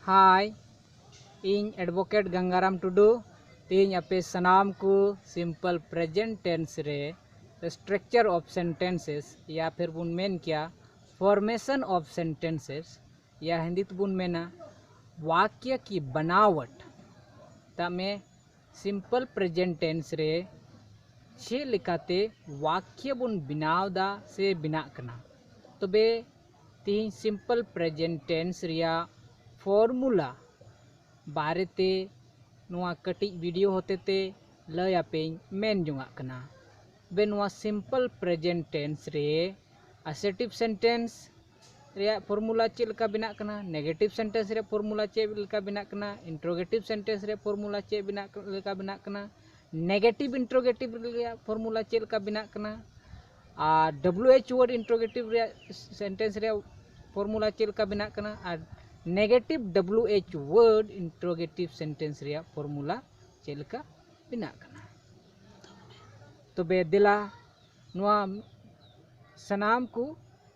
हाय इन advocate Gangaram Tudu तीन आपे सनाम को सिंपल प्रेजेंट टेंस रे स्ट्रक्चर ऑफ सेंटेंसेस या फिर बुन मेन क्या फॉर्मेशन ऑफ सेंटेंसेस या हिंदी तो बुन मेना वाक्य की बनावट तमे सिंपल प्रेजेंट टेंस रे छे लिखाते वाक्य बुन बनावदा से बिना कना तबे तीन सिंपल प्रेजेंट टेंस रिया फॉर्मूला बारेते नुआ कटिज वीडियो होते ते लय आपे मेन जुंगा कना बे नुआ सिंपल प्रेजेंट टेंस रे असेटिव सेंटेंस रे फॉर्मूला चेक लका बिना कना नेगेटिव सेंटेंस रे फॉर्मूला चेक लका बिना कना इंट्रोगेटिव सेंटेंस रे फॉर्मूला चेक बिना लका बिना कना नेगेटिव इंट्रोगेटिव रे फॉर्मूला चेक लका बिना कना आ WH वर्ड इंट्रोगेटिव रे सेंटेंस रे फॉर्मूला चेक लका बिना कना और negative WH word interrogative sentence रे फॉर्मूला चेक लका बिना कना तो बे दिला नुआ सनाम को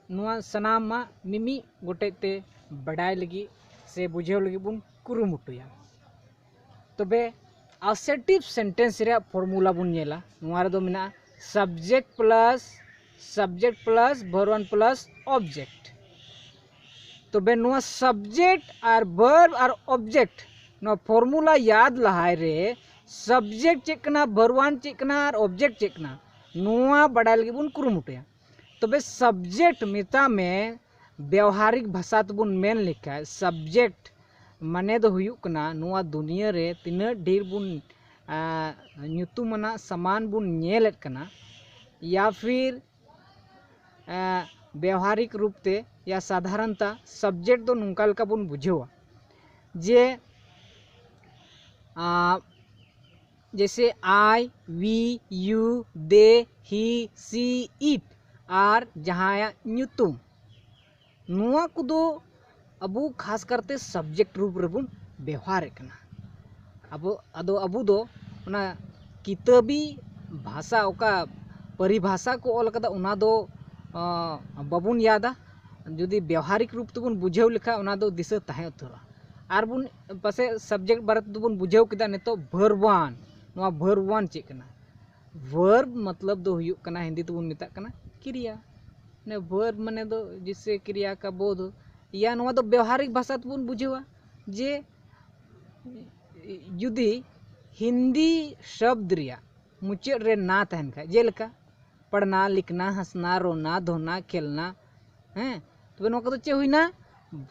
नुआ सनाम मा मिमी गोटेते बड़ाई लगी से बुझेव लगी बुन कुरुमुटुया तो बे असेटिव सेंटेंस रे फॉर्मूला बुन नेला नुआ रे दो मिना subject plus verb plus object तो बे नुआ सब्जेक्ट और वर्ब और ऑब्जेक्ट नुआ फॉर्मूला याद लहाय रे सब्जेक्ट चेकना वर्ब चेकना और ऑब्जेक्ट चेकना नुआ बड़ा लगी बुन कुरुमुटुया तो बे सब्जेक्ट मिता में व्यवहारिक भाषा तबुन मेन लिखा है सब्जेक्ट माने दो हुयुक कना नुआ दुनिया रे तिना ढेर बुन ᱧᱩᱛᱩᱢᱟᱱᱟᱜ सामान बुन नेलेत कना या फिर व्यवहारिक रूप ते या साधारणता सब्जेक्ट दो नुंका लका बुन बुझेवा जे जैसे I we you they he she it और जहाया ᱧᱩᱛᱩᱢ नुआ कुदो अबू खास करते सब्जेक्ट रूप रे बुन व्यवहार कना अबो अबू दो ना किताबी भाषा ओका परिभाषा को ऑल कदा उना दो बाबुन यादा जुदी व्यवहारिक रूप तबुन बुझेव लिखा उना दो दिशा ताहे उतरा आर बुन पासे सब्जेक्ट बारे तबुन बुझेव किदा नेतो वर्बान नुआ वर्बान चेक कना वर्ब मतलब दो हुयुक कना हिंदी तबुन मेता कना क्रिया ने वर्ब माने दो जिससे क्रिया का बोध या नुआ दो व्यवहारिक भाषा तबुन बुझेवा जे जुदी हिंदी शब्द रिया मुचेड रे ना तहन खा जेलका पढ़ना लिखना हंसना रोना धोना खेलना हैं तबे नुआ कदो चे हुइना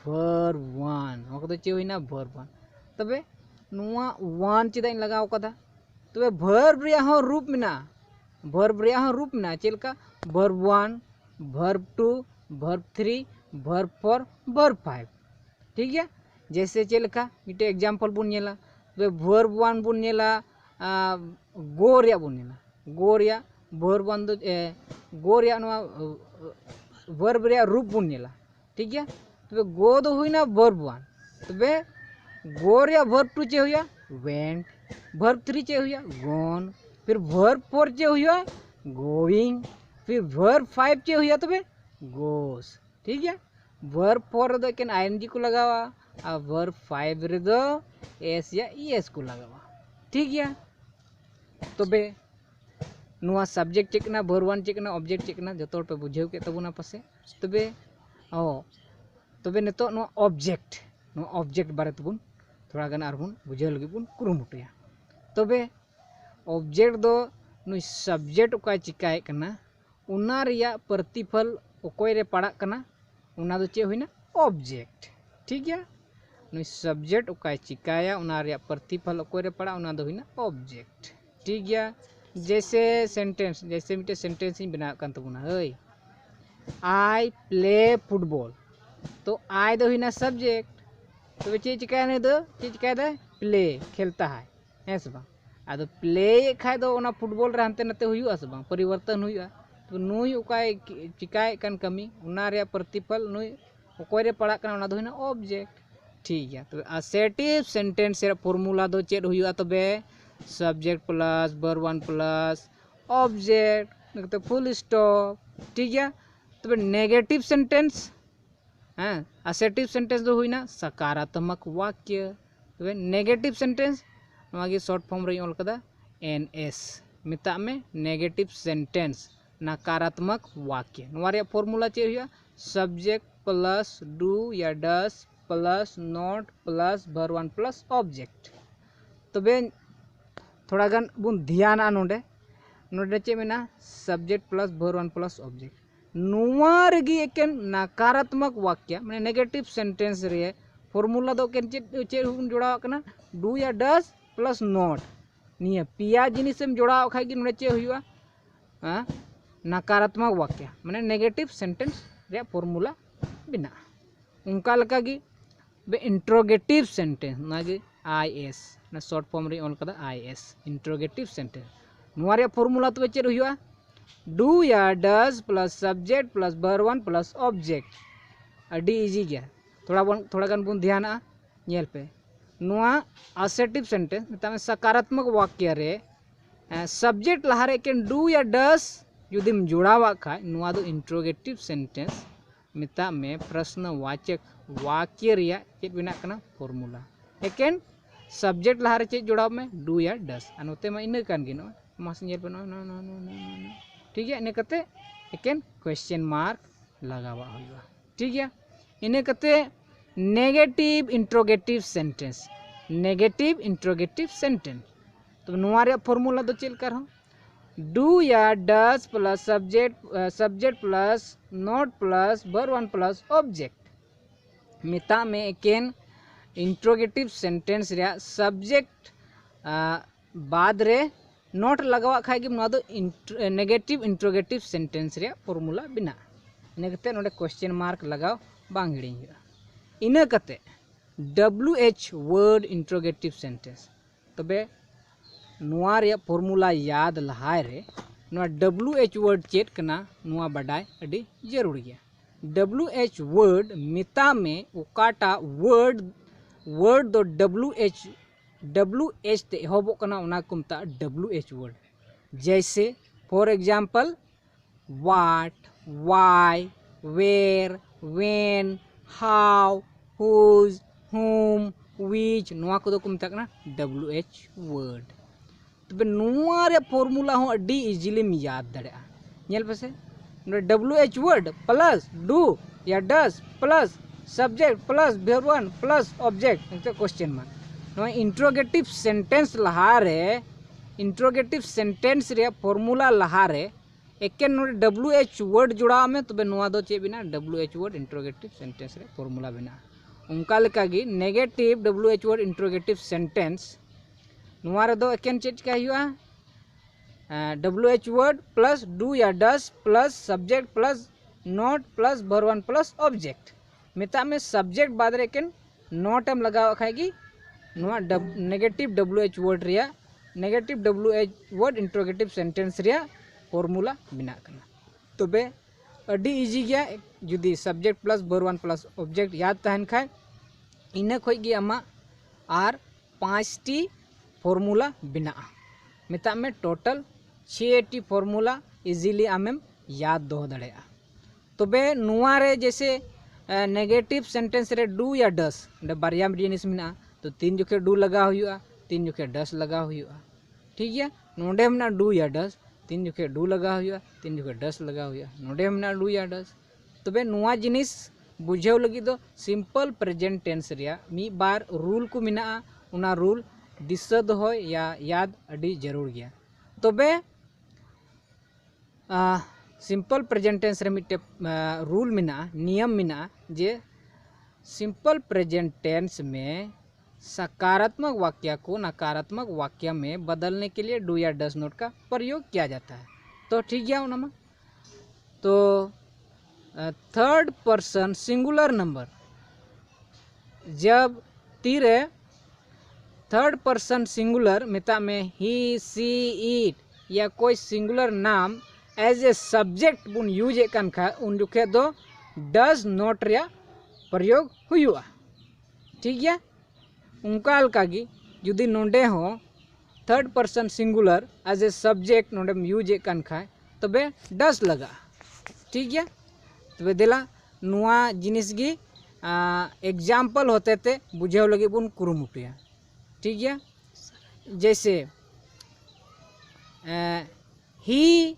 वर्ब वन नुआ कदो चे हुइना वर्ब वन तबे नुआ वन चेदा इन लगाव कदा तबे वर्ब रिया हो रूप मिना वर्ब रिया हो रूप मिना चेलका verb one verb two verb three verb four verb five ठीक है जैसे चेलका मिटे एग्जाम्पल बुन नेला तबे वर्ब वन बुन नेला गो रिया बुन नेला गो रिया वर्ब वन दो गो रिया नुआ वर्ब रिया रूप बुन नेला ठीक है तबे गो दो हुइना वर्ब वन तबे गो रिया वर्ब टू चे हुया वेंट वर्ब थ्री चे हुया गॉन फिर वर्ब फोर चे हुया गोइंग फिर वर्ब फाइव चे हुया तबे गोस ठीक है वर्ब फोर दो केन आईएनजी को लगावा और वर्ब फाइव रे दो एस या ईएस को लगावा ठीक है तबे नुआ सब्जेक्ट चेकना वर्ब वन चेकना ऑब्जेक्ट चेकना जतो पे बुझेव के तबुना पासे तबे तबे नेतो नुआ ऑब्जेक्ट बारे तबुन थोड़ा गन आरबुन बुझेव लगी बुन कुरुमुटुया तबे ऑब्जेक्ट दो नुई सब्जेक्ट ओका चिकाए कना उना रिया प्रतिफल ओकोय रे पड़ा कना उना दो चे हुइना ऑब्जेक्ट ठीक है नुई सब्जेक्ट ओका चिकाया उना रिया प्रतिफल ओकोय रे पड़ा उना दो हुइना ऑब्जेक्ट ठीक है जैसे सेंटेंस जैसे मिटे सेंटेंस इन बना कान तबुना हई आई प्ले फुटबॉल तो आई दो हुइना सब्जेक्ट तो चे चिकाय ने दो चे चिकाय दे प्ले खेलता है ऐसे बा आदो प्ले खाय दो ओना फुटबॉल रे हनते नते हुयुआ से बा परिवर्तन हुयुआ तो नुई उकाय चिकाय कन कमी उना रे प्रतिफल नुई ओकोय रे पड़ा कना उना दो हुइना ऑब्जेक्ट ठीक है तो असेटिव सेंटेंस रे फॉर्मूला दो चेड हुयुआ तबे subject plus verb one plus object तो फुल स्टॉप ठीक है तबे नेगेटिव सेंटेंस हाँ असेटिव सेंटेंस दो हुईना सकारात्मक वाक्य तबे नेगेटिव सेंटेंस नवागी शॉर्ट फॉर्म रे ऑल कदा NS मिता में नेगेटिव सेंटेंस नकारात्मक वाक्य नवा रे फॉर्मूला चे हुआ सब्जेक्ट प्लस डू या does plus not plus verb one plus object तबे थोड़ा गान बुन ध्यान नोडे नोडे चे मेना subject plus verb one plus object नुआ रेगी एकेन नकारात्मक वाक्य माने नेगेटिव सेंटेंस रे फॉर्मूला दो केन चे जोड़ा कना डू या डस प्लस नॉट निया पिया जिनिसम जोड़ा खाई कि नोडे चे हुआ नकारात्मक वाक्य माने नेगेटिव सेंटेंस रे फॉर्मूला बिना उनका लका गी बे इंट्रोगेटिव सेंटेंस नागे IS ना शॉर्ट फॉर्म रे ऑल कदा IS इंट्रोगेटिव सेंटेंस नुआ रे फॉर्मूला तो चे हुआ डू या does plus subject plus verb one plus object अडी इजी गया थोड़ा गान बुन ध्यान नेल पे नुआ असेटिव सेंटेंस मिता में सकारात्मक वाक्य रे सब्जेक्ट लहारे केन डू या डस जुदिम जोड़ावा खा नुआ दो इंट्रोगेटिव सेंटेंस मिता में प्रश्नवाचक वाक्य रिया चेक बिना कना फॉर्मूला एकेन सब्जेक्ट लहारे चेक जोड़ाव में डू या डस अनोते में इन कान गिनो मास नेल पे नो ठीक है इने कते एकेन क्वेश्चन मार्क लगावा हुआ ठीक है इने कते नेगेटिव इंट्रोगेटिव सेंटेंस तो नुआ रे फॉर्मूला दो चेल कर डू या does plus subject plus not plus verb one plus object मिता में एकेन इंट्रोगेटिव सेंटेंस रे सब्जेक्ट बाद रे नोट लगावा खाई कि नेगेटिव इंट्रोगेटिव सेंटेंस रे फॉर्मूला बिना इन कते नोडे क्वेश्चन मार्क लगाव बांग हिड़ी इन कते WH वर्ड इंट्रोगेटिव सेंटेंस तबे नुआ रे फॉर्मूला याद लहाय रे नुआ WH वर्ड चेट कना नुआ बडाय अडी जरूर गया WH वर्ड मिता में उकाटा वर्ड दो WH ते एहबो कना उना को मता WH वर्ड जैसे for example what why where when how whose whom which नुआ को दो को मता कना WH वर्ड तबे नुआ रे फॉर्मूला हो अडी इजीली में याद दड़या नेल पसे WH वर्ड प्लस डू या does plus subject plus verb one plus object इनते क्वेश्चन मार्क इंट्रोगेटिव सेंटेंस लहारे इंट्रोगेटिव सेंटेंस रे फॉर्मूला लहारे एकेन नोडे WH वर्ड जुड़ा में तबे नुआ दो चे बिना WH वर्ड इंट्रोगेटिव सेंटेंस रे फॉर्मूला बिना उनका लेका गी negative WH word interrogative sentence नुआ रे दो एकेन चेट का हुआ WH वर्ड प्लस डू या does plus subject plus not plus verb one plus object मिता में सब्जेक्ट बाद रे एकेन नॉट एम लगावा खाएगी नुआ नेगेटिव WH वर्ड रिया negative WH word interrogative sentence रिया फॉर्मूला बिना करना तबे अडी इजी गया जुदी subject plus verb one plus object याद तहन खाए इने खोई गी आमा आर 5 टी फॉर्मूला बिना मिता में टोटल 6 टी फॉर्मूला इजीली आमेम याद दो दड़ेया तबे नुआ रे जैसे नेगेटिव सेंटेंस रे डू या डस बारिया जिनिस मिना तो 3 जुखे डू लगा हुआ 3 जुखे डस लगा हुआ ठीक है नोडे में डू या डस 3 जुखे डू लगा हुआ 3 जुखे डस लगा हुआ नोडे में डू या डस तबे नुआ जिनिस बुझाव लगी दो सिंपल प्रेजेंट टेंस रिया मी बार रूल को मिना उना रूल दिशा दो या याद अडी जरूर गया तबे सिंपल प्रेजेंट टेंस रे मिटे रूल मिना नियम मिना जे सिंपल प्रेजेंट टेंस में सकारात्मक वाक्य को नकारात्मक वाक्य में बदलने के लिए डू या डस नोट का प्रयोग किया जाता है तो ठीक है उनमा तो थर्ड पर्सन सिंगुलर नंबर जब तीरे थर्ड पर्सन सिंगुलर मिता में ही सी इट या कोई सिंगुलर नाम एज ए सब्जेक्ट बुन यूज एकान खा उन जुखे दो डज नोट रिया प्रयोग हुआ ठीक है उनका अलकागी जुदी नोडे हो third person singular as a subject नोडे यूज एकान खा तबे डस लगा ठीक है तबे दिला नुआ जिनिस गी एग्जाम्पल होते ते बुझाव लगे बन कुरुमुटुया ठीक गया। जैसे ही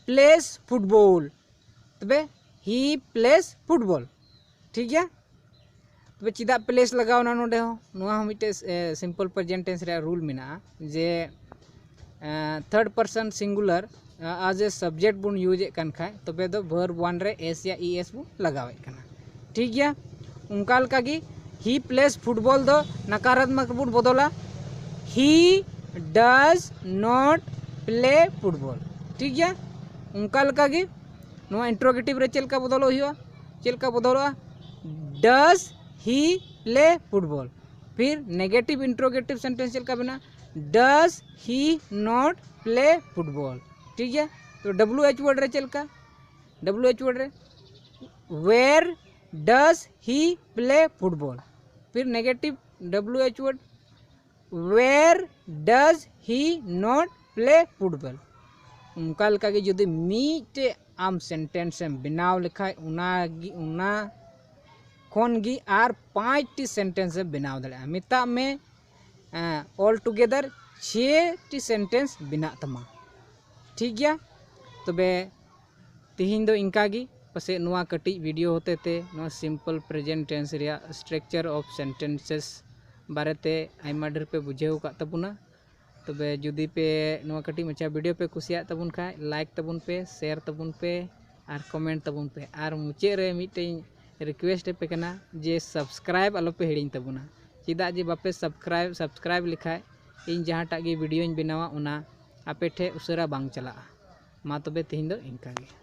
प्लेस फुटबॉल तबे ही प्लेस फुटबॉल ठीक गया। तबे चिदा प्लेस लगावना नोडे हो नुआ हो मिटे सिंपल प्रेजेंट टेंस रे रूल मेना जे थर्ड पर्सन सिंगुलर आज ए सब्जेक्ट बुन यूज कन खाय तबे दो वर्ब वन रे एस या ई एस बु लगावे कना ठीक गया। उनका लका गी ही प्लेस फुटबॉल दो नकारात्मक बुन बदला he does not play football ठीक गया। उनका लका गी नुआ इंट्रोगेटिव रे चलका बदलो हुआ चलका बदलवा डज ही प्ले फुटबॉल। फिर नेगेटिव इंट्रोगेटिव सेंटेंस चलका बना does he not play football ठीक है। तो डब्ल्यू एच वर्ड रे चलका डब्ल्यू एच वर्ड रे where does he play football. फिर negative W H word where does he not play football. उनका लका गे जुदी मीटे आम सेंटेंस एम बनाव लेखाय उना खन गी आर 5 टी सेंटेंस बनाव दाड़ा मिता में ऑल टुगेदर 6 टी सेंटेंस बना तमा ठीक गया। तबे तिहिन दो इनका गी पसे नुआ कटी वीडियो होते ते नुआ सिंपल प्रेजेंट टेंस रिया स्ट्रक्चर ऑफ सेंटेंसेस बारेते आइमा ढेर पे बुझेव का तबुना। तबे जुदी पे नुआ कटी मचा वीडियो पे कुसिया तबुन खाय लाइक तबुन पे शेयर तबुन पे और कमेंट तबुन पे और मुचे रे मिटे रिक्वेस्ट पे कना जे सब्सक्राइब आलो पे हिड़िंग तबुना चिदा जे बापे सब्सक्राइब लिखाय इन जहाँटा गे वीडियो बनावा उना आपे ठे उसरा बांग चला। मा तबे तिहिन दो इनका गे।